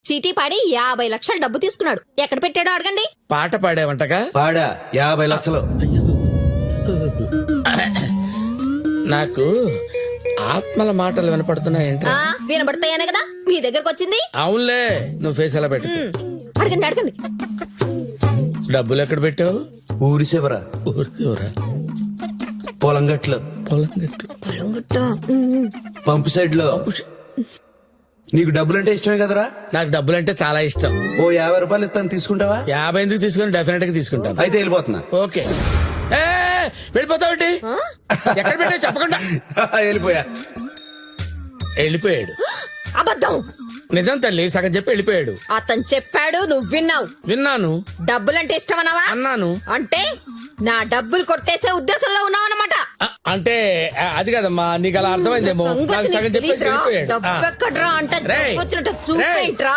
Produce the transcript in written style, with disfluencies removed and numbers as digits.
చీటీ పాడి 50 లక్షలు డబ్బు తీసుకున్నాడు. ఎక్కడ పెట్టాడో అడగండి. పాట పాడావంటగా? పాడా 50 లక్షలు. నాకు ఆత్మల మాటలు వినపడుతున్నాయంట. వినబడతాయనే కదా మీ దగ్గరకు వచ్చింది. అవునులే, నువ్వు ఫేస్ ఎలా పెట్టు. అడగండి అడగండి. డబ్బులు ఎక్కడ పెట్టావు? ఊరి చివర ఊరా? పొలం గట్లు, పొలం గట్లు. పొలం గుట్ట. పంపు సైడ్ లో. నీకు డబ్బులంటే ఇష్టమే కదరా? నాకు డబ్బులంటే చాలా ఇష్టం. ఓ 50 రూపాయలు ఇస్తాను, తీసుకుంటావా? 50 ఎందుకు తీసుకుని? డెఫినెట్ గా తీసుకుంటాను. అయితే వెళ్ళిపోతున్నా. ఓకే. వెళ్ళిపోతావుంటి? ఎక్కడ పెట్టావు చెప్పకుండా? వెళ్ళిపోయా. వెళ్ళిపోయాడు. అబద్ధం. నిజం తల్లి, సగం చెప్పి వెళ్ళిపోయాడు. అతను చెప్పాడు, నువ్వు విన్నావు. విన్నాను. డబ్బులంటే ఇష్టం అన్నావా? అన్నాను. అంటే నా డబ్బులు కొట్టేసే ఉద్దేశంలో ఉన్నావు అన్నమాట. అంటే అది కదమ్మా, నీకు అలా అర్థమైందేమో. నాకు సగం చెప్పి వెళ్ళిపోయాడు. డబ్బు ఎక్కడ్రా అంటే రేయ్. వచ్చినట్టు చూపేంట్రా.